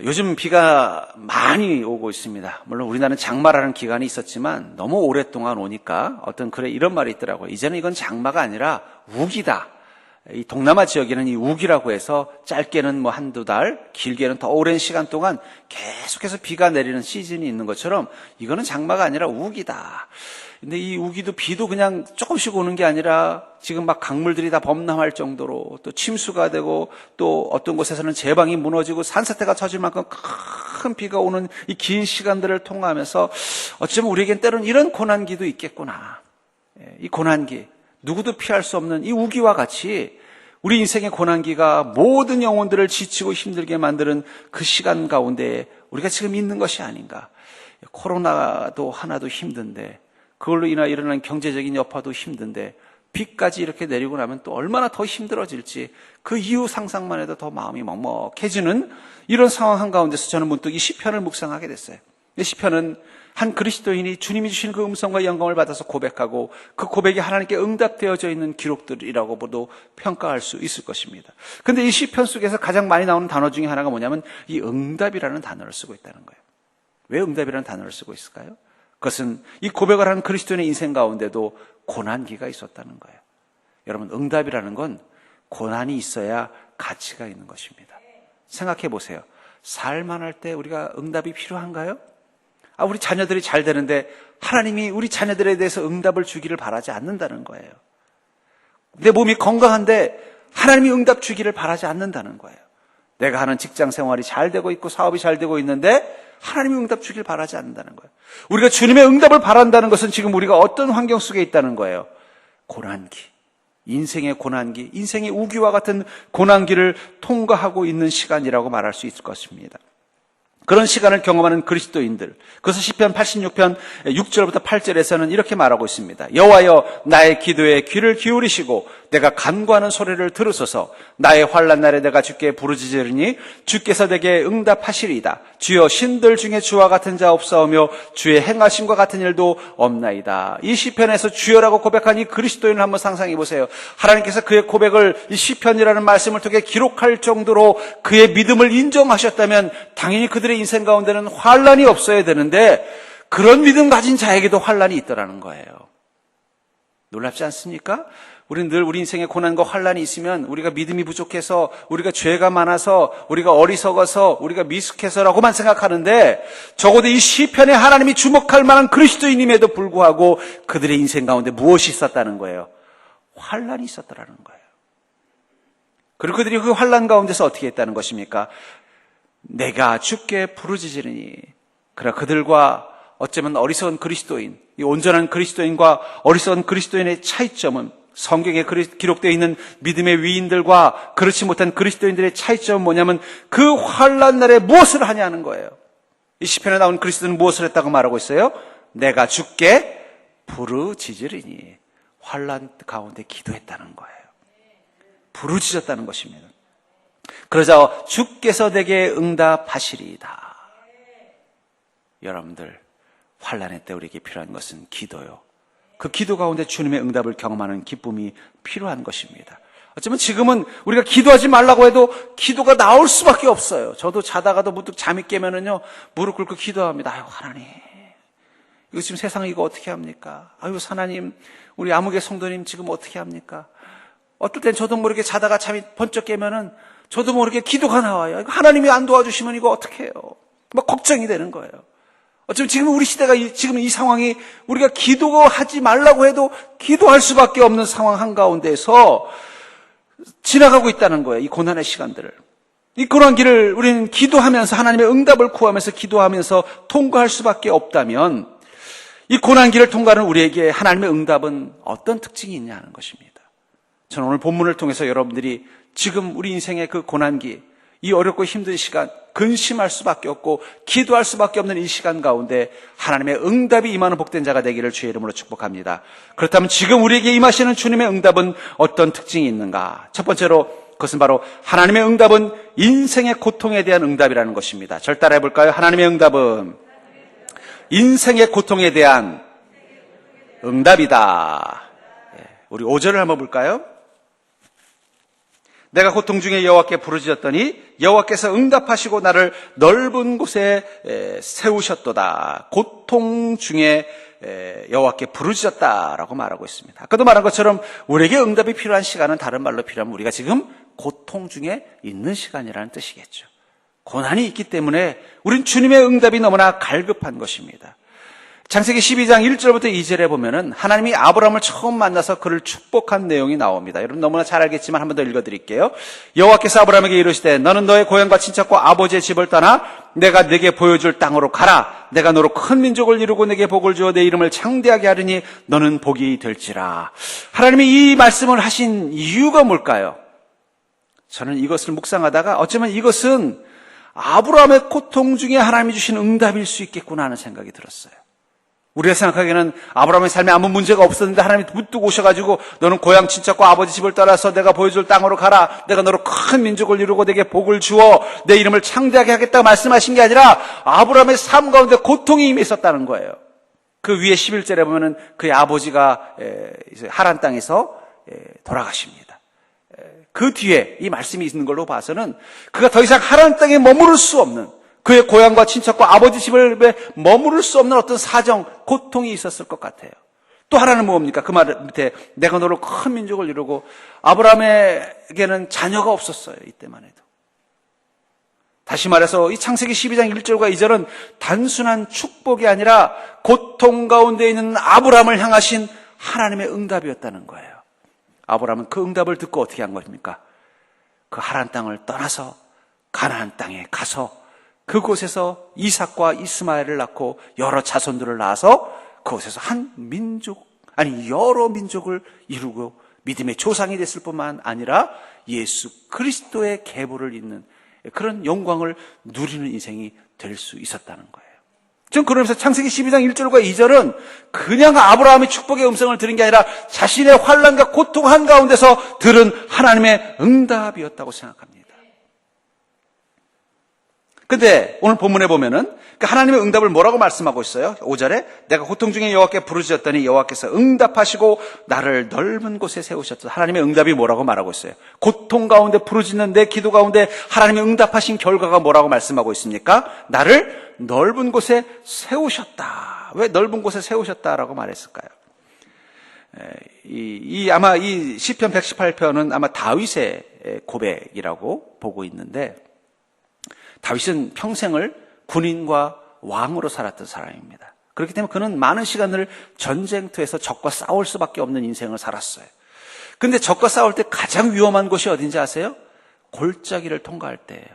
요즘 비가 많이 오고 있습니다. 물론 우리나라는 장마라는 기간이 있었지만 너무 오랫동안 오니까 이런 말이 있더라고요. 이제는 이건 장마가 아니라 우기다. 이 동남아 지역에는 이 우기라고 해서 짧게는 한두 달, 길게는 더 오랜 시간 동안 계속해서 비가 내리는 시즌이 있는 것처럼 이거는 장마가 아니라 우기다. 근데 이 우기도 비도 그냥 조금씩 오는 게 아니라 지금 막 강물들이 다 범람할 정도로 또 침수가 되고 또 어떤 곳에서는 제방이 무너지고 산사태가 터질 만큼 큰 비가 오는 이 긴 시간들을 통과하면서 어쩌면 우리에겐 때로는 이런 고난기도 있겠구나. 이 고난기, 누구도 피할 수 없는 이 우기와 같이 우리 인생의 고난기가 모든 영혼들을 지치고 힘들게 만드는 그 시간 가운데 우리가 지금 있는 것이 아닌가. 코로나도 하나도 힘든데 그걸로 인하여 일어나는 경제적인 여파도 힘든데 비까지 이렇게 내리고 나면 또 얼마나 더 힘들어질지 그 이후 상상만 해도 더 마음이 먹먹해지는 이런 상황 한가운데서 저는 문득 이 시편을 묵상하게 됐어요. 이 시편은 한 그리스도인이 주님이 주신 그 음성과 영광을 받아서 고백하고 그 고백이 하나님께 응답되어져 있는 기록들이라고도 평가할 수 있을 것입니다. 그런데 이 시편 속에서 가장 많이 나오는 단어 중에 하나가 뭐냐면 이 응답이라는 단어를 쓰고 있다는 거예요. 왜 응답이라는 단어를 쓰고 있을까요? 그것은 이 고백을 하는 그리스도인의 인생 가운데도 고난기가 있었다는 거예요. 여러분, 응답이라는 건 고난이 있어야 가치가 있는 것입니다. 생각해 보세요. 살만할 때 우리가 응답이 필요한가요? 우리 자녀들이 잘 되는데 하나님이 우리 자녀들에 대해서 응답을 주기를 바라지 않는다는 거예요. 내 몸이 건강한데 하나님이 응답 주기를 바라지 않는다는 거예요. 내가 하는 직장 생활이 잘 되고 있고 사업이 잘 되고 있는데 하나님이 응답 주길 바라지 않는다는 거예요. 우리가 주님의 응답을 바란다는 것은 지금 우리가 어떤 환경 속에 있다는 거예요. 고난기, 인생의 고난기, 인생의 우기와 같은 고난기를 통과하고 있는 시간이라고 말할 수 있을 것입니다. 그런 시간을 경험하는 그리스도인들, 그래서 시편 86편 6절부터 8절에서는 이렇게 말하고 있습니다. 여호와여, 나의 기도에 귀를 기울이시고 내가 간구하는 소리를 들으소서. 나의 환난 날에 내가 주께 부르짖으리니 주께서 내게 응답하시리이다. 주여, 신들 중에 주와 같은 자 없사오며 주의 행하심과 같은 일도 없나이다. 이 시편에서 주여라고 고백한 이 그리스도인을 한번 상상해 보세요. 하나님께서 그의 고백을 이 시편이라는 말씀을 통해 기록할 정도로 그의 믿음을 인정하셨다면 당연히 그들의 인생 가운데는 환난이 없어야 되는데 그런 믿음 가진 자에게도 환난이 있더라는 거예요. 놀랍지 않습니까? 우리는 늘 우리 인생에 고난과 환난이 있으면 우리가 믿음이 부족해서, 우리가 죄가 많아서, 우리가 어리석어서, 우리가 미숙해서라고만 생각하는데 적어도 이 시편에 하나님이 주목할 만한 그리스도인임에도 불구하고 그들의 인생 가운데 무엇이 있었다는 거예요? 환난이 있었다라는 거예요. 그리고 그들이 그 환난 가운데서 어떻게 했다는 것입니까? 내가 주께 부르짖으리니. 그러나 그들과 어쩌면 어리석은 그리스도인, 이 온전한 그리스도인과 어리석은 그리스도인의 차이점은, 성경에 기록되어 있는 믿음의 위인들과 그렇지 못한 그리스도인들의 차이점은 뭐냐면 그 환난 날에 무엇을 하냐는 거예요. 이 시편에 나온 그리스도는 무엇을 했다고 말하고 있어요? 내가 주께 부르짖으리니. 환난 가운데 기도했다는 거예요. 부르짖었다는 것입니다. 그러자 주께서 내게 응답하시리이다. 여러분들, 환난의 때 우리에게 필요한 것은 기도요. 그 기도 가운데 주님의 응답을 경험하는 기쁨이 필요한 것입니다. 어쩌면 지금은 우리가 기도하지 말라고 해도 기도가 나올 수밖에 없어요. 저도 자다가도 문득 잠이 깨면은요, 무릎 꿇고 기도합니다. 아유, 하나님, 이거 지금 세상에 이거 어떻게 합니까? 아유, 하나님, 우리 아무개 성도님 지금 어떻게 합니까? 어떨 땐 저도 모르게 자다가 잠이 번쩍 깨면은 저도 모르게 기도가 나와요. 하나님이 안 도와주시면 이거 어떻게 해요? 막 걱정이 되는 거예요. 어쩌면 지금 우리 시대가 지금 이 상황이 우리가 기도하지 말라고 해도 기도할 수밖에 없는 상황 한가운데서 지나가고 있다는 거예요. 이 고난의 시간들을. 이 고난기를 우리는 기도하면서 하나님의 응답을 구하면서 기도하면서 통과할 수밖에 없다면 이 고난기를 통과하는 우리에게 하나님의 응답은 어떤 특징이 있냐는 것입니다. 저는 오늘 본문을 통해서 여러분들이 지금 우리 인생의 그 고난기, 이 어렵고 힘든 시간, 근심할 수밖에 없고 기도할 수밖에 없는 이 시간 가운데 하나님의 응답이 임하는 복된 자가 되기를 주의 이름으로 축복합니다. 그렇다면 지금 우리에게 임하시는 주님의 응답은 어떤 특징이 있는가? 첫 번째로 그것은 바로 하나님의 응답은 인생의 고통에 대한 응답이라는 것입니다. 절 따라해 볼까요? 하나님의 응답은 인생의 고통에 대한 응답이다. 우리 5절을 한번 볼까요? 내가 고통 중에 여호와께 부르짖었더니 여호와께서 응답하시고 나를 넓은 곳에 세우셨도다. 고통 중에 여호와께 부르짖었다라고 말하고 있습니다. 아까도 말한 것처럼 우리에게 응답이 필요한 시간은 다른 말로 필요하면 우리가 지금 고통 중에 있는 시간이라는 뜻이겠죠. 고난이 있기 때문에 우린 주님의 응답이 너무나 갈급한 것입니다. 창세기 12장 1절부터 2절에 보면은 하나님이 아브라함을 처음 만나서 그를 축복한 내용이 나옵니다. 여러분 너무나 잘 알겠지만 한 번 더 읽어드릴게요. 여호와께서 아브라함에게 이르시되 너는 너의 고향과 친척과 아버지의 집을 떠나 내가 네게 보여줄 땅으로 가라. 내가 너로 큰 민족을 이루고 네게 복을 주어 내 이름을 창대하게 하리니 너는 복이 될지라. 하나님이 이 말씀을 하신 이유가 뭘까요? 저는 이것을 묵상하다가 어쩌면 이것은 아브라함의 고통 중에 하나님이 주신 응답일 수 있겠구나 하는 생각이 들었어요. 우리가 생각하기에는 아브라함의 삶에 아무 문제가 없었는데 하나님이 문득 오셔가지고 너는 고향 친척과 아버지 집을 떠나서 내가 보여줄 땅으로 가라. 내가 너로 큰 민족을 이루고 내게 복을 주어 내 이름을 창대하게 하겠다고 말씀하신 게 아니라 아브라함의 삶 가운데 고통이 이미 있었다는 거예요. 그 위에 11절에 보면은 그의 아버지가 하란 땅에서 돌아가십니다. 그 뒤에 이 말씀이 있는 걸로 봐서는 그가 더 이상 하란 땅에 머무를 수 없는 그의 고향과 친척과 아버지 집을 머무를 수 없는 어떤 사정, 고통이 있었을 것 같아요. 또 하나는 뭡니까? 그 말 밑에 내가 너로 큰 민족을 이루고 아브라함에게는 자녀가 없었어요. 이때만 해도. 다시 말해서 이 창세기 12장 1절과 2절은 단순한 축복이 아니라 고통 가운데 있는 아브라함을 향하신 하나님의 응답이었다는 거예요. 아브라함은 그 응답을 듣고 어떻게 한 것입니까? 그 하란 땅을 떠나서 가나안 땅에 가서 그곳에서 이삭과 이스마엘을 낳고 여러 자손들을 낳아서 그곳에서 한 민족, 아니 여러 민족을 이루고 믿음의 조상이 됐을 뿐만 아니라 예수 그리스도의 계보를 잇는 그런 영광을 누리는 인생이 될 수 있었다는 거예요. 지금 그러면서 창세기 12장 1절과 2절은 그냥 아브라함의 축복의 음성을 들은 게 아니라 자신의 환난과 고통 한가운데서 들은 하나님의 응답이었다고 생각합니다. 근데 오늘 본문에 보면은 하나님의 응답을 뭐라고 말씀하고 있어요? 5절에 내가 고통 중에 여호와께 부르짖었더니 여호와께서 응답하시고 나를 넓은 곳에 세우셨다. 하나님의 응답이 뭐라고 말하고 있어요? 고통 가운데 부르짖는 내 기도 가운데 하나님의 응답하신 결과가 뭐라고 말씀하고 있습니까? 나를 넓은 곳에 세우셨다. 왜 넓은 곳에 세우셨다라고 말했을까요? 아마 이 시편 118편은 아마 다윗의 고백이라고 보고 있는데 다윗은 평생을 군인과 왕으로 살았던 사람입니다. 그렇기 때문에 그는 많은 시간을 전쟁터에서 적과 싸울 수밖에 없는 인생을 살았어요. 그런데 적과 싸울 때 가장 위험한 곳이 어딘지 아세요? 골짜기를 통과할 때예요.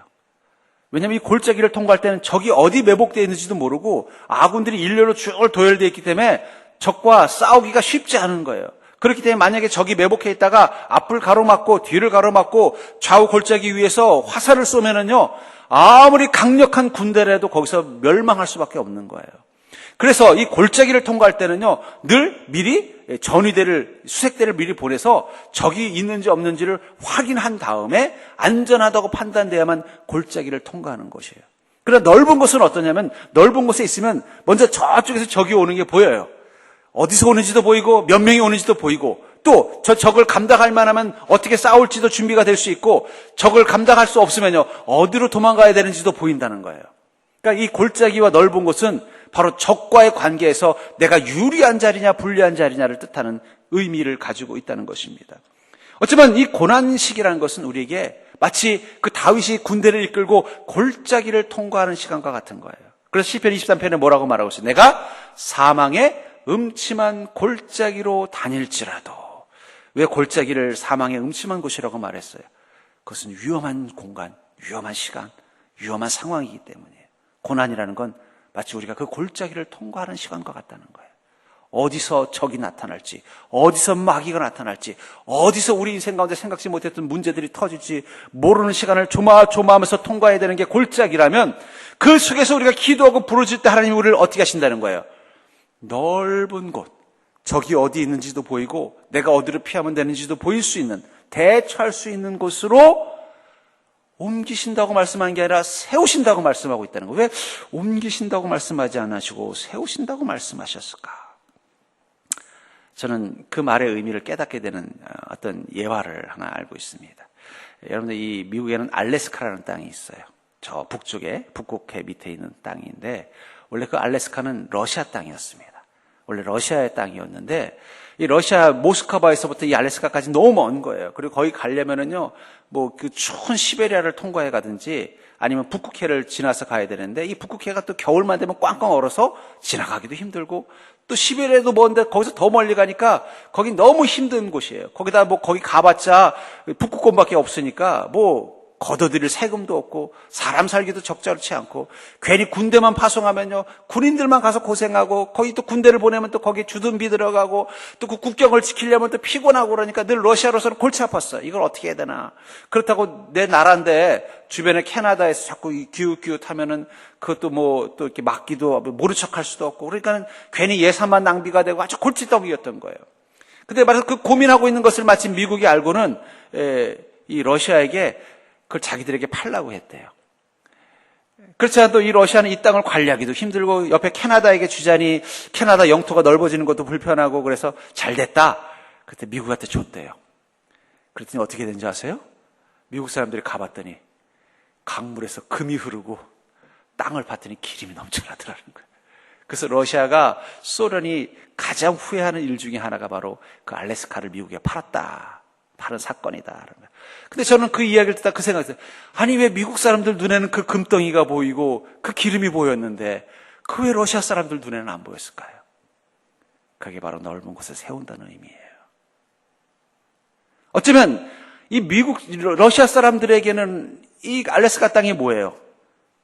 왜냐하면 이 골짜기를 통과할 때는 적이 어디 매복되어 있는지도 모르고 아군들이 일렬로 쭉 도열되어 있기 때문에 적과 싸우기가 쉽지 않은 거예요. 그렇기 때문에 만약에 적이 매복해 있다가 앞을 가로막고 뒤를 가로막고 좌우 골짜기 위에서 화살을 쏘면은요, 아무리 강력한 군대라도 거기서 멸망할 수밖에 없는 거예요. 그래서 이 골짜기를 통과할 때는요, 늘 미리 전위대를, 수색대를 미리 보내서 적이 있는지 없는지를 확인한 다음에 안전하다고 판단돼야만 골짜기를 통과하는 것이에요. 그러나 넓은 곳은 어떠냐면 넓은 곳에 있으면 먼저 저쪽에서 적이 오는 게 보여요. 어디서 오는지도 보이고 몇 명이 오는지도 보이고 또 저 적을 감당할 만하면 어떻게 싸울지도 준비가 될 수 있고 적을 감당할 수 없으면요 어디로 도망가야 되는지도 보인다는 거예요. 그러니까 이 골짜기와 넓은 곳은 바로 적과의 관계에서 내가 유리한 자리냐 불리한 자리냐를 뜻하는 의미를 가지고 있다는 것입니다. 어쩌면 이 고난 시기라는 것은 우리에게 마치 그 다윗이 군대를 이끌고 골짜기를 통과하는 시간과 같은 거예요. 그래서 시편 23편에 뭐라고 말하고 있어요? 내가 사망의 음침한 골짜기로 다닐지라도. 왜 골짜기를 사망의 음침한 곳이라고 말했어요? 그것은 위험한 공간, 위험한 시간, 위험한 상황이기 때문이에요. 고난이라는 건 마치 우리가 그 골짜기를 통과하는 시간과 같다는 거예요. 어디서 적이 나타날지, 어디서 마귀가 나타날지, 어디서 우리 인생 가운데 생각지 못했던 문제들이 터질지 모르는 시간을 조마조마하면서 통과해야 되는 게 골짜기라면 그 속에서 우리가 기도하고 부르짖을 때 하나님이 우리를 어떻게 하신다는 거예요? 넓은 곳, 적이 어디 있는지도 보이고 내가 어디로 피하면 되는지도 보일 수 있는, 대처할 수 있는 곳으로 옮기신다고 말씀한 게 아니라 세우신다고 말씀하고 있다는 거예요. 왜 옮기신다고 말씀하지 않으시고 세우신다고 말씀하셨을까? 저는 그 말의 의미를 깨닫게 되는 어떤 예화를 하나 알고 있습니다. 여러분들 이 미국에는 알래스카라는 땅이 있어요. 저 북쪽에 북극해 밑에 있는 땅인데 원래 그 알래스카는 러시아 땅이었습니다. 원래 러시아의 땅이었는데 이 러시아 모스크바에서부터 이 알래스카까지 너무 먼 거예요. 그리고 거기 가려면은요, 뭐 그 추운 시베리아를 통과해 가든지 아니면 북극해를 지나서 가야 되는데 이 북극해가 또 겨울만 되면 꽝꽝 얼어서 지나가기도 힘들고 또 시베리아도 먼데 거기서 더 멀리 가니까 거긴 너무 힘든 곳이에요. 거기다 뭐 거기 가봤자 북극권밖에 없으니까 뭐 걷어들일 세금도 없고 사람 살기도 적절치 않고 괜히 군대만 파송하면요 군인들만 가서 고생하고 거기 또 군대를 보내면 또 거기에 주둔비 들어가고 또 그 국경을 지키려면 또 피곤하고 그러니까 늘 러시아로서는 골치 아팠어. 이걸 어떻게 해야 되나. 그렇다고 내 나라인데 주변에 캐나다에서 자꾸 기웃기웃하면은 그것도 뭐 또 이렇게 막기도 모른 척할 수도 없고 그러니까는 괜히 예산만 낭비가 되고 아주 골칫덩이였던 거예요. 근데 말해서 그 고민하고 있는 것을 마침 미국이 알고는 이 러시아에게 그걸 자기들에게 팔라고 했대요. 그렇지 않아도 이 러시아는 이 땅을 관리하기도 힘들고 옆에 캐나다에게 주자니 캐나다 영토가 넓어지는 것도 불편하고 그래서 잘 됐다. 그때 미국한테 줬대요. 그랬더니 어떻게 된지 아세요? 미국 사람들이 가봤더니 강물에서 금이 흐르고 땅을 봤더니 기름이 넘쳐나더라는 거예요. 그래서 러시아가 소련이 가장 후회하는 일 중에 하나가 바로 그 알래스카를 미국에 파는 사건이다. 근데 저는 그 이야기를 듣다 그 생각이 들어요. 아니 왜 미국 사람들 눈에는 그 금덩이가 보이고 그 기름이 보였는데 그 왜 러시아 사람들 눈에는 안 보였을까요? 그게 바로 넓은 곳에 세운다는 의미예요. 어쩌면 이 러시아 사람들에게는 이 알래스카 땅이 뭐예요?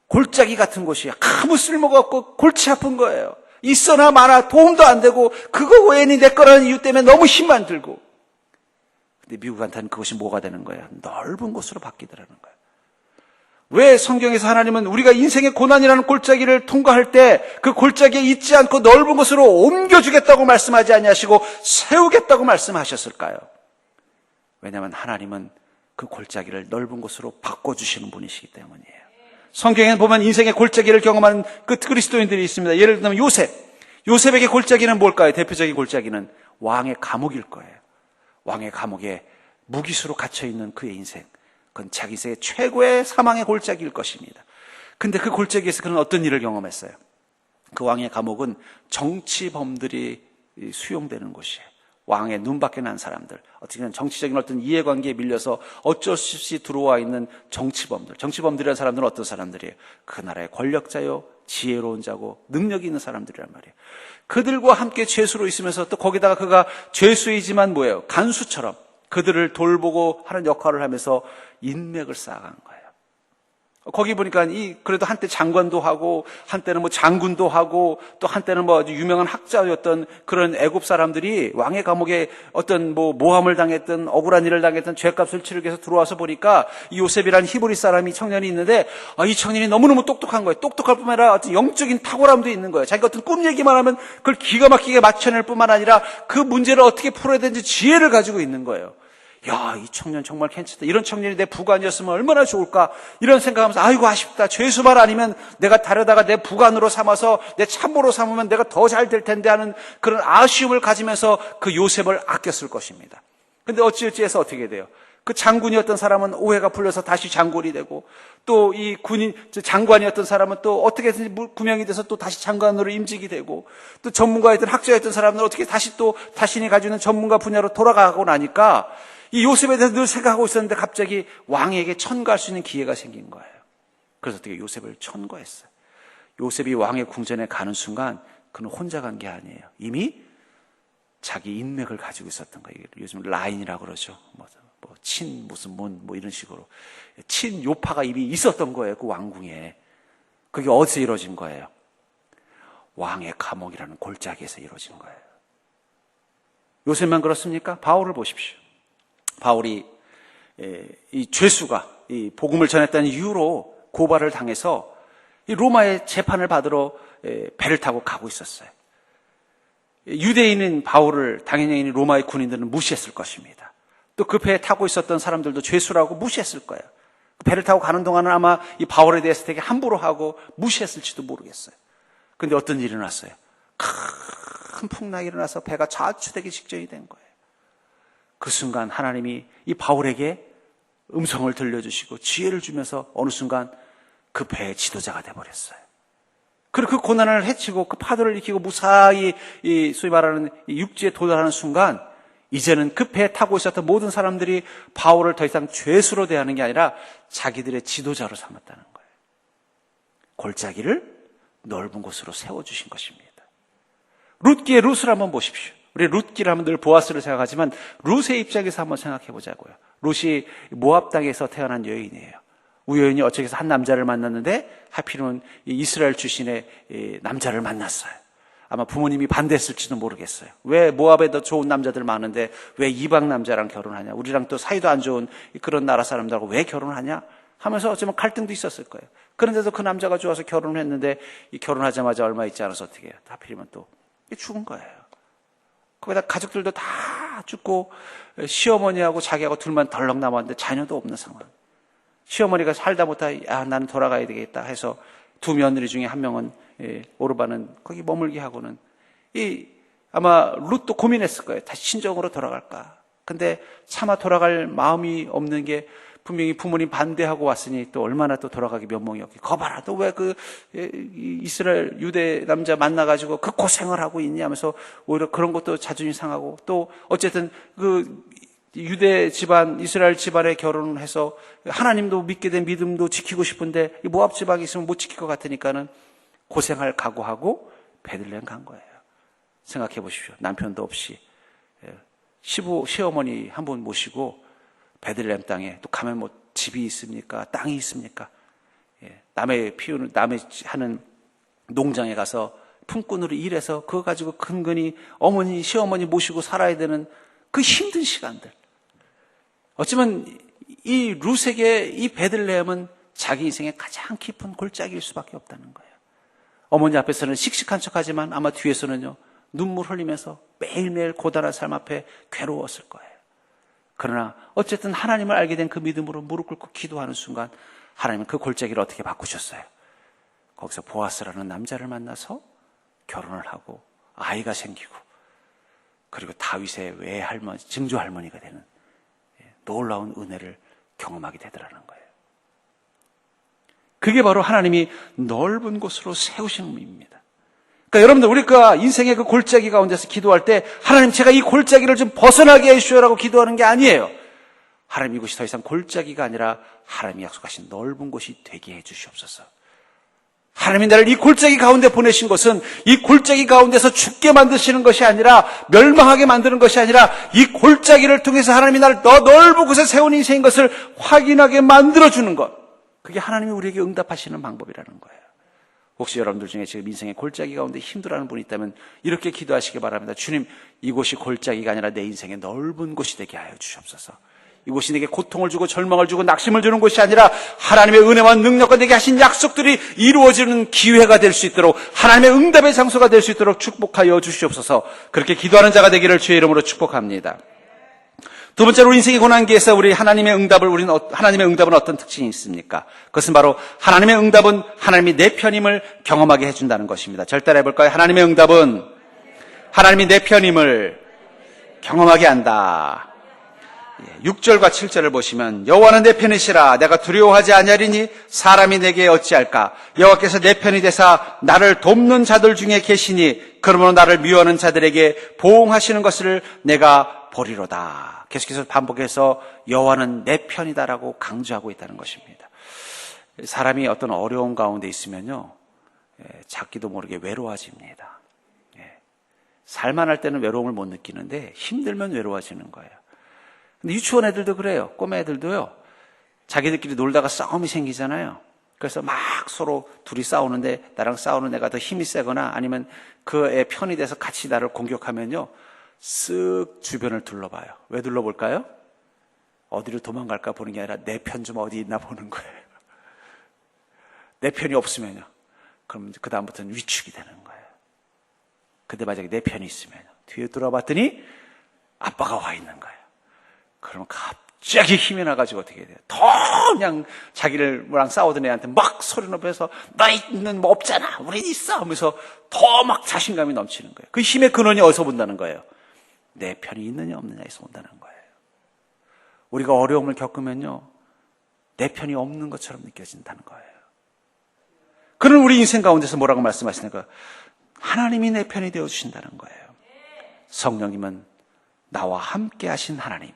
골짜기 같은 곳이에요. 아무 쓸모가 없고 골치 아픈 거예요. 있어나 마나 도움도 안 되고 그거 외에는 내 거라는 이유 때문에 너무 힘만 들고. 근데 미국한테는 그것이 뭐가 되는 거예요? 넓은 곳으로 바뀌더라는 거예요. 왜 성경에서 하나님은 우리가 인생의 고난이라는 골짜기를 통과할 때 그 골짜기에 있지 않고 넓은 곳으로 옮겨주겠다고 말씀하지 아니하시고 세우겠다고 말씀하셨을까요? 왜냐하면 하나님은 그 골짜기를 넓은 곳으로 바꿔주시는 분이시기 때문이에요. 성경에 보면 인생의 골짜기를 경험한 그 그리스도인들이 있습니다. 예를 들면 요셉에게 골짜기는 뭘까요? 대표적인 골짜기는 왕의 감옥일 거예요. 왕의 감옥에 무기수로 갇혀있는 그의 인생. 그건 자기 인생의 최고의 사망의 골짜기일 것입니다. 근데 그 골짜기에서 그는 어떤 일을 경험했어요? 그 왕의 감옥은 정치범들이 수용되는 곳이에요. 왕의 눈밖에 난 사람들, 어떻게 보면 정치적인 어떤 이해관계에 밀려서 어쩔 수 없이 들어와 있는 정치범들. 정치범들이라는 사람들은 어떤 사람들이에요? 그 나라의 권력자요, 지혜로운 자고 능력이 있는 사람들이란 말이에요. 그들과 함께 죄수로 있으면서 또 거기다가 그가 죄수이지만 뭐예요? 간수처럼 그들을 돌보고 하는 역할을 하면서 인맥을 쌓아간 거예요. 거기 보니까 그래도 한때 장관도 하고 한때는 뭐 장군도 하고 또 한때는 뭐 아주 유명한 학자였던 그런 애굽 사람들이 왕의 감옥에 어떤 뭐 모함을 당했던 억울한 일을 당했던 죄값을 치르기 위해서 들어와서 보니까 이 요셉이라는 히브리 사람이 청년이 있는데 이 청년이 너무너무 똑똑한 거예요. 똑똑할 뿐만 아니라 어떤 영적인 탁월함도 있는 거예요. 자기가 어떤 꿈 얘기만 하면 그걸 기가 막히게 맞춰낼 뿐만 아니라 그 문제를 어떻게 풀어야 되는지 지혜를 가지고 있는 거예요. 야, 이 청년 정말 괜찮다. 이런 청년이 내 부관이었으면 얼마나 좋을까. 이런 생각하면서 아이고 아쉽다. 죄수말 아니면 내가 다르다가 내 부관으로 삼아서 내 참모로 삼으면 내가 더 잘 될 텐데 하는 그런 아쉬움을 가지면서 그 요셉을 아꼈을 것입니다. 근데 어찌어찌해서 어떻게 돼요? 그 장군이었던 사람은 오해가 풀려서 다시 장군이 되고 또 이 장관이었던 사람은 또 어떻게든지 구명이 돼서 또 다시 장관으로 임직이 되고 또 전문가였던 학자였던 사람은 어떻게 다시 또 자신이 가지고 있는 전문가 분야로 돌아가고 나니까 이 요셉에 대해서 늘 생각하고 있었는데 갑자기 왕에게 천거할 수 있는 기회가 생긴 거예요. 그래서 어떻게 요셉을 천거했어요. 요셉이 왕의 궁전에 가는 순간 그는 혼자 간 게 아니에요. 이미 자기 인맥을 가지고 있었던 거예요. 요즘 라인이라고 그러죠. 뭐 이런 식으로. 친 요파가 이미 있었던 거예요. 그 왕궁에. 그게 어디서 이루어진 거예요? 왕의 감옥이라는 골짜기에서 이루어진 거예요. 요셉만 그렇습니까? 바울을 보십시오. 바울이 이 죄수가 이 복음을 전했다는 이유로 고발을 당해서 이 로마의 재판을 받으러 배를 타고 가고 있었어요. 유대인인 바울을 당연히 로마의 군인들은 무시했을 것입니다. 또 그 배에 타고 있었던 사람들도 죄수라고 무시했을 거예요. 배를 타고 가는 동안은 아마 이 바울에 대해서 되게 함부로 하고 무시했을지도 모르겠어요. 그런데 어떤 일이 일어났어요? 큰 풍랑이 일어나서 배가 좌초되기 직전이 된 거예요. 그 순간 하나님이 이 바울에게 음성을 들려주시고 지혜를 주면서 어느 순간 그 배의 지도자가 돼버렸어요. 그리고 그 고난을 헤치고 그 파도를 일으키고 무사히 소위 말하는 육지에 도달하는 순간 이제는 그 배에 타고 있었던 모든 사람들이 바울을 더 이상 죄수로 대하는 게 아니라 자기들의 지도자로 삼았다는 거예요. 골짜기를 넓은 곳으로 세워주신 것입니다. 룻기의 룻을 한번 보십시오. 우리 룻기를 하면 늘 보아스를 생각하지만 룻의 입장에서 한번 생각해 보자고요. 룻이 모압 땅에서 태어난 여인이에요. 우연히 어쩌게서 한 남자를 만났는데 하필이면 이스라엘 출신의 남자를 만났어요. 아마 부모님이 반대했을지도 모르겠어요. 왜 모압에 더 좋은 남자들 많은데 왜 이방 남자랑 결혼하냐? 우리랑 또 사이도 안 좋은 그런 나라 사람들하고 왜 결혼하냐? 하면서 어쩌면 갈등도 있었을 거예요. 그런데도 그 남자가 좋아서 결혼을 했는데 이 결혼하자마자 얼마 있지 않아서 어떻게 해요? 하필이면 또 죽은 거예요. 거기다 가족들도 다 죽고 시어머니하고 자기하고 둘만 덜렁 남았는데 자녀도 없는 상황. 시어머니가 살다 못하 나는 돌아가야 되겠다 해서 두 며느리 중에 한 명은 오르반은 거기 머물게 하고는 아마 룻도 고민했을 거예요. 다시 친정으로 돌아갈까. 근데 차마 돌아갈 마음이 없는 게 분명히 부모님 반대하고 왔으니 또 얼마나 또 돌아가기 면목이 없게. 거봐라, 또 왜 그 이스라엘 유대 남자 만나가지고 그 고생을 하고 있냐 하면서 오히려 그런 것도 자존심 상하고 또 어쨌든 그 유대 집안, 이스라엘 집안에 결혼을 해서 하나님도 믿게 된 믿음도 지키고 싶은데 이 모압 지방에 있으면 못 지킬 것 같으니까는 고생할 각오하고 베들레헴 간 거예요. 생각해 보십시오. 남편도 없이 시어머니 한 분 모시고 베들레헴 땅에 또 가면 뭐 집이 있습니까? 땅이 있습니까? 남의 피우는 남의 하는 농장에 가서 품꾼으로 일해서 그거 가지고 근근히 어머니 시어머니 모시고 살아야 되는 그 힘든 시간들. 어쩌면 이 룻에게 이 베들레헴은 자기 인생의 가장 깊은 골짜기일 수밖에 없다는 거예요. 어머니 앞에서는 씩씩한 척하지만 아마 뒤에서는요 눈물 흘리면서 매일매일 고단한 삶 앞에 괴로웠을 거예요. 그러나 어쨌든 하나님을 알게 된 그 믿음으로 무릎 꿇고 기도하는 순간 하나님은 그 골짜기를 어떻게 바꾸셨어요? 거기서 보아스라는 남자를 만나서 결혼을 하고 아이가 생기고 그리고 다윗의 외할머니, 증조할머니가 되는 놀라운 은혜를 경험하게 되더라는 거예요. 그게 바로 하나님이 넓은 곳으로 세우시는 의미입니다. 그러니까 여러분들 우리가 인생의 그 골짜기 가운데서 기도할 때 하나님 제가 이 골짜기를 좀 벗어나게 해주셔라고 기도하는 게 아니에요. 하나님 이곳이 더 이상 골짜기가 아니라 하나님이 약속하신 넓은 곳이 되게 해주시옵소서. 하나님이 나를 이 골짜기 가운데 보내신 것은 이 골짜기 가운데서 죽게 만드시는 것이 아니라 멸망하게 만드는 것이 아니라 이 골짜기를 통해서 하나님이 나를 더 넓은 곳에 세운 인생인 것을 확인하게 만들어주는 것. 그게 하나님이 우리에게 응답하시는 방법이라는 거예요. 혹시 여러분들 중에 지금 인생의 골짜기 가운데 힘들어하는 분이 있다면 이렇게 기도하시기 바랍니다. 주님, 이곳이 골짜기가 아니라 내 인생의 넓은 곳이 되게 하여 주시옵소서. 이곳이 내게 고통을 주고 절망을 주고 낙심을 주는 곳이 아니라 하나님의 은혜와 능력과 내게 하신 약속들이 이루어지는 기회가 될 수 있도록 하나님의 응답의 장소가 될 수 있도록 축복하여 주시옵소서. 그렇게 기도하는 자가 되기를 주의 이름으로 축복합니다. 두 번째로 우리 인생의 고난기에서 하나님의 응답은 어떤 특징이 있습니까? 그것은 바로 하나님의 응답은 하나님이 내 편임을 경험하게 해준다는 것입니다. 절대로 해볼까요? 하나님의 응답은 하나님이 내 편임을 경험하게 한다. 6절과 7절을 보시면 여호와는 내 편이시라 내가 두려워하지 아니하리니 사람이 내게 어찌할까? 여호와께서 내 편이 되사 나를 돕는 자들 중에 계시니 그러므로 나를 미워하는 자들에게 보응하시는 것을 내가 보리로다. 계속해서 반복해서 여호와는 내 편이다라고 강조하고 있다는 것입니다. 사람이 어떤 어려움 가운데 있으면요 자기도 모르게 외로워집니다. 살만할 때는 외로움을 못 느끼는데 힘들면 외로워지는 거예요. 근데 유치원 애들도 그래요. 꼬마 애들도요. 자기들끼리 놀다가 싸움이 생기잖아요. 그래서 막 서로 둘이 싸우는데 나랑 싸우는 애가 더 힘이 세거나 아니면 그 애 편이 돼서 같이 나를 공격하면요. 쓱 주변을 둘러봐요. 왜 둘러볼까요? 어디로 도망갈까 보는 게 아니라 내 편 좀 어디 있나 보는 거예요. 내 편이 없으면요. 그럼 그 다음부터는 위축이 되는 거예요. 근데 만약에 내 편이 있으면 뒤에 돌아봤더니 아빠가 와 있는 거예요. 그러면 갑자기 힘이 나가지고 어떻게 돼요? 더 그냥 자기랑 싸우던 애한테 막 소리 높여서 너희는 뭐 없잖아. 우린 있어. 하면서 더 막 자신감이 넘치는 거예요. 그 힘의 근원이 어디서 본다는 거예요? 내 편이 있느냐 없느냐에서 온다는 거예요. 우리가 어려움을 겪으면요. 내 편이 없는 것처럼 느껴진다는 거예요. 그런 우리 인생 가운데서 뭐라고 말씀하시는가? 하나님이 내 편이 되어주신다는 거예요. 성령님은 나와 함께 하신 하나님,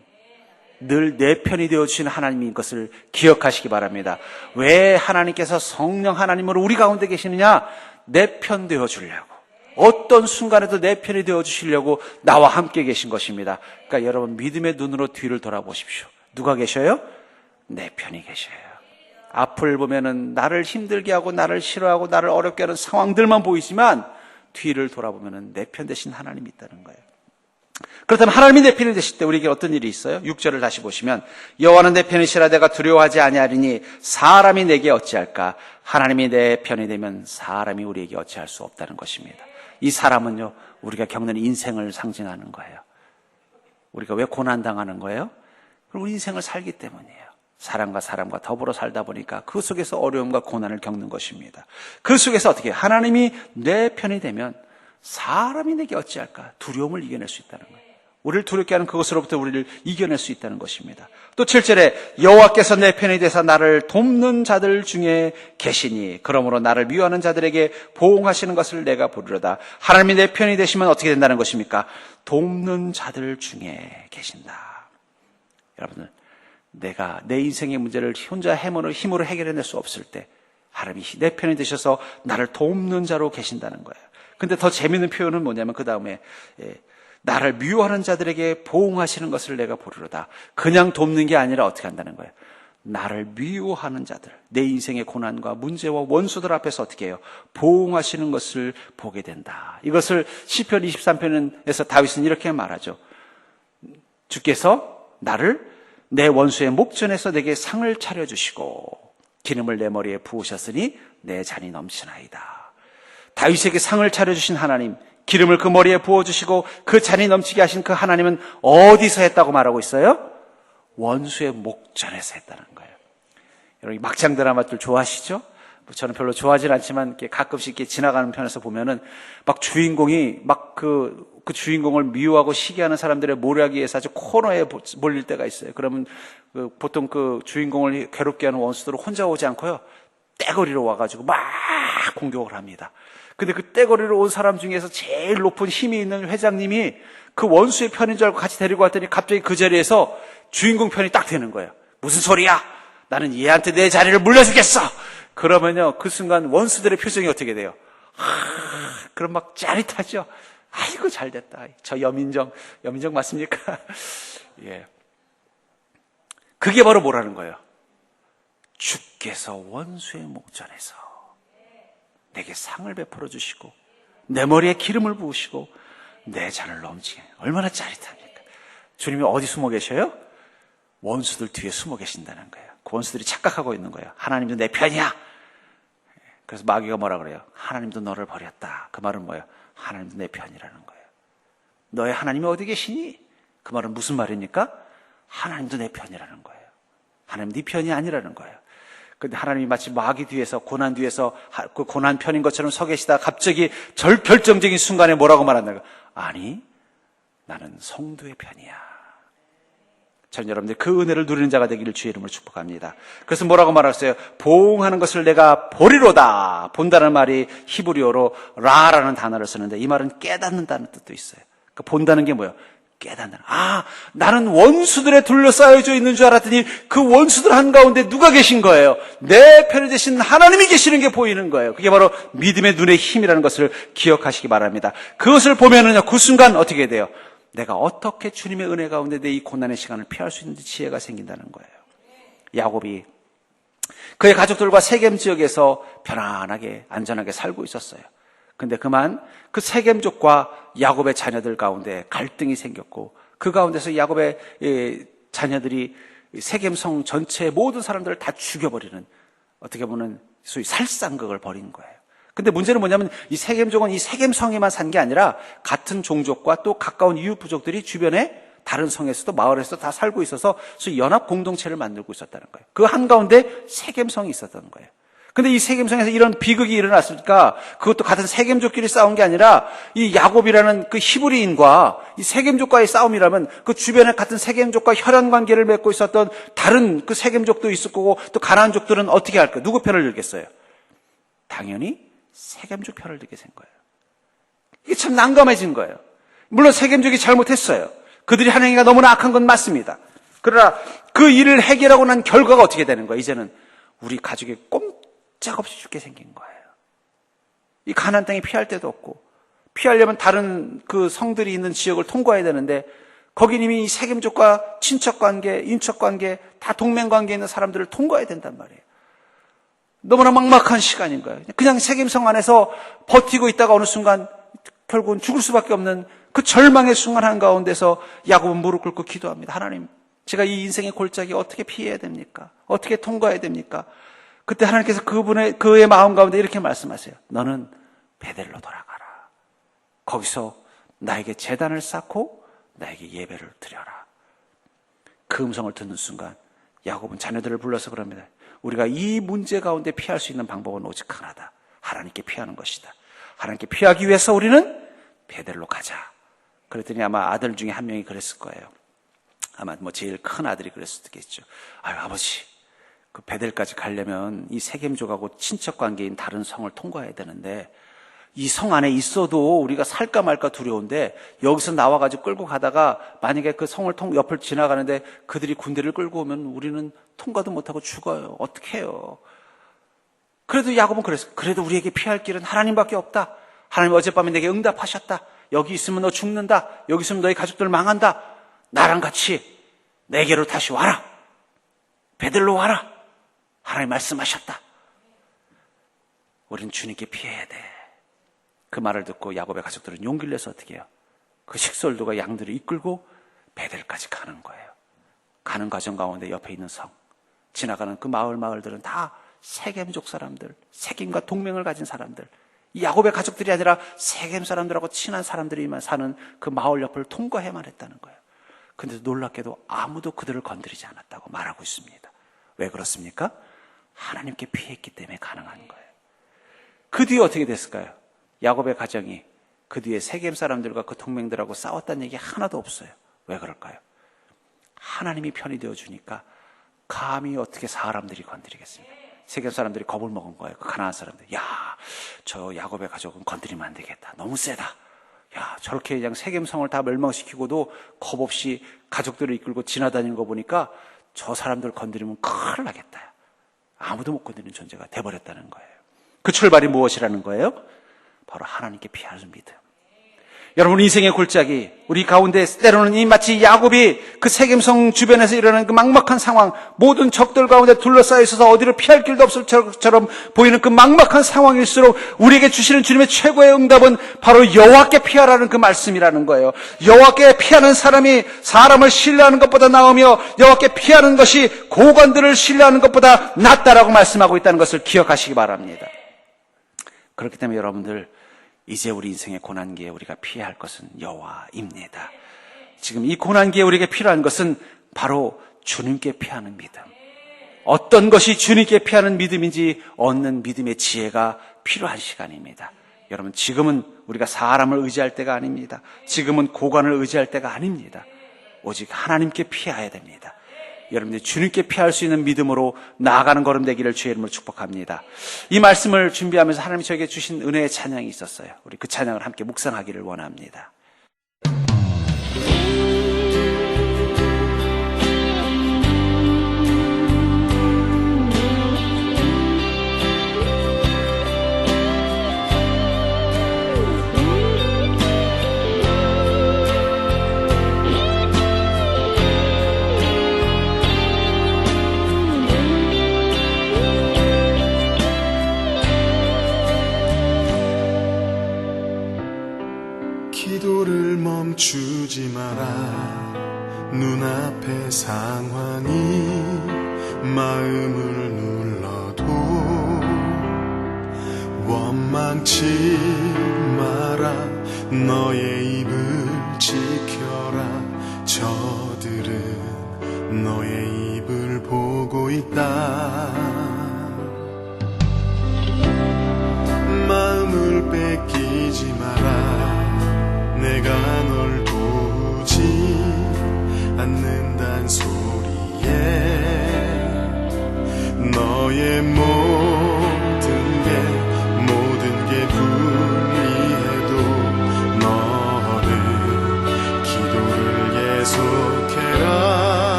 늘 내 편이 되어주신 하나님인 것을 기억하시기 바랍니다. 왜 하나님께서 성령 하나님으로 우리 가운데 계시느냐? 내 편 되어주려고, 어떤 순간에도 내 편이 되어주시려고 나와 함께 계신 것입니다. 그러니까 여러분, 믿음의 눈으로 뒤를 돌아보십시오. 누가 계셔요? 내 편이 계셔요. 앞을 보면은 나를 힘들게 하고 나를 싫어하고 나를 어렵게 하는 상황들만 보이지만 뒤를 돌아보면은 내 편 되신 하나님이 있다는 거예요. 그렇다면 하나님이 내 편이 되실 때 우리에게 어떤 일이 있어요? 6절을 다시 보시면 여호와는 내 편이시라 내가 두려워하지 아니하리니 사람이 내게 어찌할까? 하나님이 내 편이 되면 사람이 우리에게 어찌할 수 없다는 것입니다. 이 사람은요, 우리가 겪는 인생을 상징하는 거예요. 우리가 왜 고난당하는 거예요? 우리 인생을 살기 때문이에요. 사람과 더불어 살다 보니까 그 속에서 어려움과 고난을 겪는 것입니다. 그 속에서 어떻게 하나님이 내 편이 되면 사람이 내게 어찌할까? 두려움을 이겨낼 수 있다는 거예요. 우리를 두렵게 하는 그것으로부터 우리를 이겨낼 수 있다는 것입니다. 또 7절에 여호와께서 내 편이 되사 나를 돕는 자들 중에 계시니 그러므로 나를 미워하는 자들에게 보응하시는 것을 내가 보리로다. 하나님이 내 편이 되시면 어떻게 된다는 것입니까? 돕는 자들 중에 계신다. 여러분들, 내가 내 인생의 문제를 혼자 힘으로 해결해낼 수 없을 때 하나님이 내 편이 되셔서 나를 돕는 자로 계신다는 거예요. 근데 더 재미있는 표현은 뭐냐면 그 다음에 나를 미워하는 자들에게 보응하시는 것을 내가 보리로다. 그냥 돕는 게 아니라 어떻게 한다는 거예요? 나를 미워하는 자들, 내 인생의 고난과 문제와 원수들 앞에서 어떻게 해요? 보응하시는 것을 보게 된다. 이것을 시편 23편에서 다윗은 이렇게 말하죠. 주께서 나를 내 원수의 목전에서 내게 상을 차려주시고 기름을 내 머리에 부으셨으니 내 잔이 넘치나이다. 다윗에게 상을 차려주신 하나님, 기름을 그 머리에 부어주시고 그 잔이 넘치게 하신 그 하나님은 어디서 했다고 말하고 있어요? 원수의 목전에서 했다는 거예요. 여러분, 막장 드라마들 좋아하시죠? 저는 별로 좋아하진 않지만 가끔씩 이렇게 지나가는 편에서 보면은 막 주인공이 막 그 주인공을 미워하고 시기하는 사람들의 모략위에서 아주 코너에 몰릴 때가 있어요. 그러면 보통 그 주인공을 괴롭게 하는 원수들은 혼자 오지 않고요, 떼거리로 와가지고 막 공격을 합니다. 근데 그 떼거리로 온 사람 중에서 제일 높은 힘이 있는 회장님이 그 원수의 편인 줄 알고 같이 데리고 왔더니 갑자기 그 자리에서 주인공 편이 딱 되는 거예요. 무슨 소리야? 나는 얘한테 내 자리를 물려주겠어! 그러면요, 그 순간 원수들의 표정이 어떻게 돼요? 그럼 막 짜릿하죠? 아이고, 잘 됐다. 저 여민정 맞습니까? 예. 그게 바로 뭐라는 거예요? 주께서 원수의 목전에서 내게 상을 베풀어 주시고 내 머리에 기름을 부으시고 내 잔을 넘치게. 얼마나 짜릿합니까? 주님이 어디 숨어 계셔요? 원수들 뒤에 숨어 계신다는 거예요. 그 원수들이 착각하고 있는 거예요. 하나님도 내 편이야. 그래서 마귀가 뭐라 그래요? 하나님도 너를 버렸다. 그 말은 뭐예요? 하나님도 내 편이라는 거예요. 너의 하나님이 어디 계시니? 그 말은 무슨 말입니까? 하나님도 내 편이라는 거예요. 하나님 네 편이 아니라는 거예요. 근데 하나님이 마치 마귀 뒤에서, 고난 뒤에서 그 고난 편인 것처럼 서 계시다 갑자기 결정적인 순간에 뭐라고 말한다고? 아니, 나는 성도의 편이야. 전 여러분들 그 은혜를 누리는 자가 되기를 주의 이름으로 축복합니다. 그래서 뭐라고 말했어요? 보응하는 것을 내가 보리로다. 본다는 말이 히브리어로 라라는 단어를 쓰는데 이 말은 깨닫는다는 뜻도 있어요. 그 본다는 게 뭐예요? 깨닫는. 나는 원수들에 둘러싸여져 있는 줄 알았더니 그 원수들 한가운데 누가 계신 거예요? 내 편에 계신 하나님이 계시는 게 보이는 거예요. 그게 바로 믿음의 눈의 힘이라는 것을 기억하시기 바랍니다. 그것을 보면은요, 그 순간 어떻게 돼요? 내가 어떻게 주님의 은혜 가운데 내 이 고난의 시간을 피할 수 있는지 지혜가 생긴다는 거예요. 야곱이 그의 가족들과 세겜 지역에서 편안하게 안전하게 살고 있었어요. 근데 그만 그 세겜족과 야곱의 자녀들 가운데 갈등이 생겼고 그 가운데서 야곱의 자녀들이 세겜성 전체의 모든 사람들을 다 죽여버리는, 어떻게 보면 소위 살상극을 벌인 거예요. 근데 문제는 뭐냐면 이 세겜족은 이 세겜성에만 산 게 아니라 같은 종족과 또 가까운 이웃 부족들이 주변에 다른 성에서도 마을에서도 다 살고 있어서 소위 연합 공동체를 만들고 있었다는 거예요. 그 한가운데 세겜성이 있었다는 거예요. 근데 이 세겜성에서 이런 비극이 일어났으니까 그것도 같은 세겜족끼리 싸운 게 아니라 이 야곱이라는 그 히브리인과 이 세겜족과의 싸움이라면 그 주변에 같은 세겜족과 혈연 관계를 맺고 있었던 다른 그 세겜족도 있을 거고 또 가나안족들은 어떻게 할까요? 누구 편을 들겠어요? 당연히 세겜족 편을 들게 된 거예요. 이게 참 난감해진 거예요. 물론 세겜족이 잘못했어요. 그들이 한 행위가 너무나 악한 건 맞습니다. 그러나 그 일을 해결하고 난 결과가 어떻게 되는 거예요? 이제는 우리 가족이 꼼짝없이 죽게 생긴 거예요. 이 가나안 땅에 피할 데도 없고 피하려면 다른 그 성들이 있는 지역을 통과해야 되는데 거긴 이미 이 세겜족과 친척관계, 인척관계 다 동맹관계에 있는 사람들을 통과해야 된단 말이에요. 너무나 막막한 시간인 거예요. 그냥 세겜성 안에서 버티고 있다가 어느 순간 결국은 죽을 수밖에 없는 그 절망의 순간 한가운데서 야곱은 무릎 꿇고 기도합니다. 하나님, 제가 이 인생의 골짜기 어떻게 피해야 됩니까? 어떻게 통과해야 됩니까? 그때 하나님께서 그의 마음 가운데 이렇게 말씀하세요. 너는 베델로 돌아가라. 거기서 나에게 제단을 쌓고 나에게 예배를 드려라. 그 음성을 듣는 순간 야곱은 자녀들을 불러서 그럽니다. 우리가 이 문제 가운데 피할 수 있는 방법은 오직 하나다. 하나님께 피하는 것이다. 하나님께 피하기 위해서 우리는 베델로 가자. 그랬더니 아마 아들 중에 한 명이 그랬을 거예요. 아마 제일 큰 아들이 그랬을 수도 아유, 아버지, 그 베델까지 가려면 이 세겜족하고 친척 관계인 다른 성을 통과해야 되는데 이 성 안에 있어도 우리가 살까 말까 두려운데 여기서 나와가지고 끌고 가다가 만약에 그 성을 옆을 지나가는데 그들이 군대를 끌고 오면 우리는 통과도 못하고 죽어요. 어떻게 해요? 그래도 야곱은 그랬어요. 그래도 우리에게 피할 길은 하나님밖에 없다. 하나님 어젯밤에 내게 응답하셨다. 여기 있으면 너 죽는다. 여기 있으면 너희 가족들 망한다. 나랑 같이 내게로 다시 와라. 베들로 와라. 하나님 말씀하셨다. 우리는 주님께 피해야 돼. 그 말을 듣고 야곱의 가족들은 용기를 내서 어떻게 해요? 그 식솔들과 양들을 이끌고 베델까지 가는 거예요. 가는 과정 가운데 옆에 있는 성, 지나가는 그 마을들은 다 세겜족 사람들, 세겜과 동맹을 가진 사람들, 이 야곱의 가족들이 아니라 세겜 사람들하고 친한 사람들이만 사는 그 마을 옆을 통과해만 했다는 거예요. 근데 놀랍게도 아무도 그들을 건드리지 않았다고 말하고 있습니다. 왜 그렇습니까? 하나님께 피했기 때문에 가능한 거예요. 그 뒤에 어떻게 됐을까요? 야곱의 가정이 그 뒤에 세겜 사람들과 그 동맹들하고 싸웠다는 얘기 하나도 없어요. 왜 그럴까요? 하나님이 편이 되어주니까 감히 어떻게 사람들이 건드리겠습니까? 세겜 사람들이 겁을 먹은 거예요. 그 가나안 사람들. 야, 저 야곱의 가족은 건드리면 안 되겠다. 너무 세다. 야, 저렇게 그냥 세겜성을 다 멸망시키고도 겁 없이 가족들을 이끌고 지나다니는 거 보니까 저 사람들 건드리면 큰일 나겠다. 아무도 못 건드리는 존재가 돼버렸다는 거예요. 그 출발이 무엇이라는 거예요? 바로 하나님께 피하는 믿음. 여러분, 인생의 골짜기, 우리 가운데 때로는 이 마치 야곱이 그 세겜성 주변에서 일어나는 그 막막한 상황, 모든 적들 가운데 둘러싸여 있어서 어디로 피할 길도 없을 것처럼 보이는 그 막막한 상황일수록 우리에게 주시는 주님의 최고의 응답은 바로 여호와께 피하라는 그 말씀이라는 거예요. 여호와께 피하는 사람이 사람을 신뢰하는 것보다 나으며 여호와께 피하는 것이 고관들을 신뢰하는 것보다 낫다라고 말씀하고 있다는 것을 기억하시기 바랍니다. 그렇기 때문에 여러분들, 이제 우리 인생의 고난기에 우리가 피해야 할 것은 여호와입니다. 지금 이 고난기에 우리에게 필요한 것은 바로 주님께 피하는 믿음. 어떤 것이 주님께 피하는 믿음인지 얻는 믿음의 지혜가 필요한 시간입니다. 여러분, 지금은 우리가 사람을 의지할 때가 아닙니다. 지금은 고관을 의지할 때가 아닙니다. 오직 하나님께 피해야 됩니다. 여러분들이 주님께 피할 수 있는 믿음으로 나아가는 걸음 되기를 주의 이름으로 축복합니다. 이 말씀을 준비하면서 하나님이 저에게 주신 은혜의 찬양이 있었어요. 우리 그 찬양을 함께 묵상하기를 원합니다. 기도를 멈추지 마라. 눈앞의 상황이 마음을 눌러도 원망치 마라. 너의 입을 지켜라. 저들은 너의 입을 보고 있다.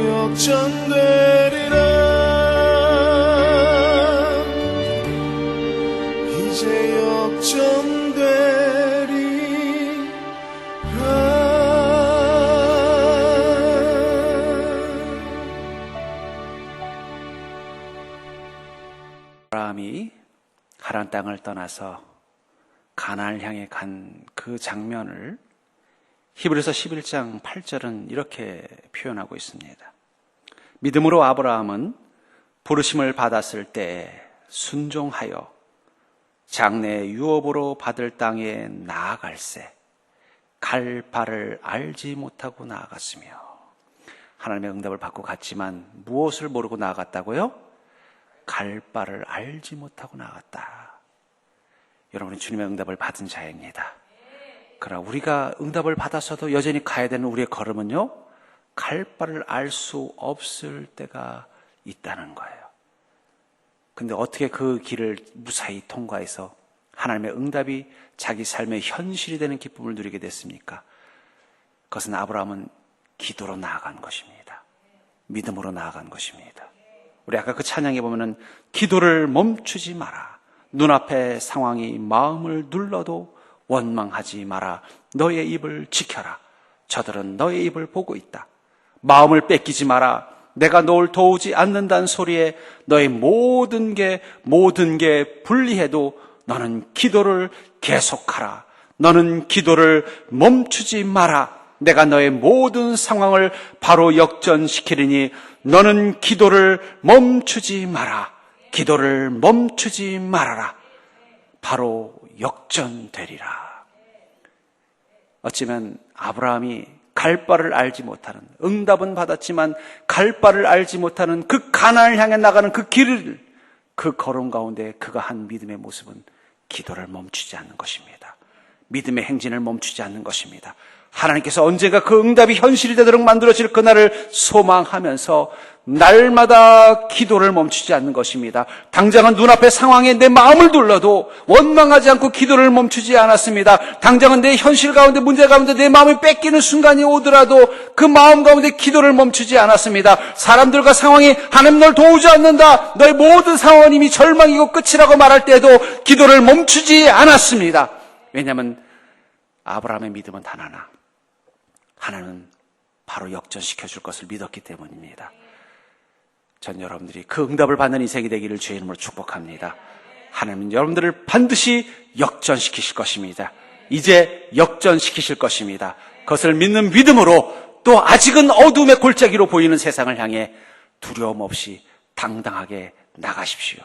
역전되리라. 이제 아브라함이 가나안 땅을 떠나서 가나안을 향해 간 그 장면을 히브리서 11장 8절은 이렇게 표현하고 있습니다. 믿음으로 아브라함은 부르심을 받았을 때 순종하여 장래 유업으로 받을 땅에 나아갈새 갈 바를 알지 못하고 나아갔으며. 하나님의 응답을 받고 갔지만 무엇을 모르고 나아갔다고요? 갈 바를 알지 못하고 나아갔다. 여러분은 주님의 응답을 받은 자입니다. 그러나 우리가 응답을 받았어도 여전히 가야 되는 우리의 걸음은요, 갈 바를 알 수 없을 때가 있다는 거예요. 근데 어떻게 그 길을 무사히 통과해서 하나님의 응답이 자기 삶의 현실이 되는 기쁨을 누리게 됐습니까? 그것은 아브라함은 기도로 나아간 것입니다. 믿음으로 나아간 것입니다. 우리 아까 그 찬양에 보면은 기도를 멈추지 마라. 눈앞의 상황이 마음을 눌러도 원망하지 마라. 너의 입을 지켜라. 저들은 너의 입을 보고 있다. 마음을 뺏기지 마라. 내가 널 도우지 않는다는 소리에 너의 모든 게 불리해도 너는 기도를 계속하라. 너는 기도를 멈추지 마라. 내가 너의 모든 상황을 바로 역전시키리니 너는 기도를 멈추지 마라. 기도를 멈추지 말아라. 바로 역전되리라. 어쩌면 아브라함이 갈 바를 알지 못하는, 응답은 받았지만 갈 바를 알지 못하는 그 가나안을 향해 나가는 그 길을, 그 걸음 가운데 그가 한 믿음의 모습은 기도를 멈추지 않는 것입니다. 믿음의 행진을 멈추지 않는 것입니다. 하나님께서 언젠가 그 응답이 현실이 되도록 만들어질 그날을 소망하면서 날마다 기도를 멈추지 않는 것입니다. 당장은 눈앞의 상황에 내 마음을 눌러도 원망하지 않고 기도를 멈추지 않았습니다. 당장은 내 현실 가운데, 문제 가운데 내 마음이 뺏기는 순간이 오더라도 그 마음 가운데 기도를 멈추지 않았습니다. 사람들과 상황이 하나님 널 도우지 않는다, 너의 모든 상황은 이미 절망이고 끝이라고 말할 때에도 기도를 멈추지 않았습니다. 왜냐하면 아브라함의 믿음은 단 하나, 하나님은 바로 역전시켜 줄 것을 믿었기 때문입니다. 전 여러분들이 그 응답을 받는 인생이 되기를 주의 이름으로 축복합니다. 하나님은 여러분들을 반드시 역전시키실 것입니다. 이제 역전시키실 것입니다. 그것을 믿는 믿음으로 또 아직은 어둠의 골짜기로 보이는 세상을 향해 두려움 없이 당당하게 나가십시오.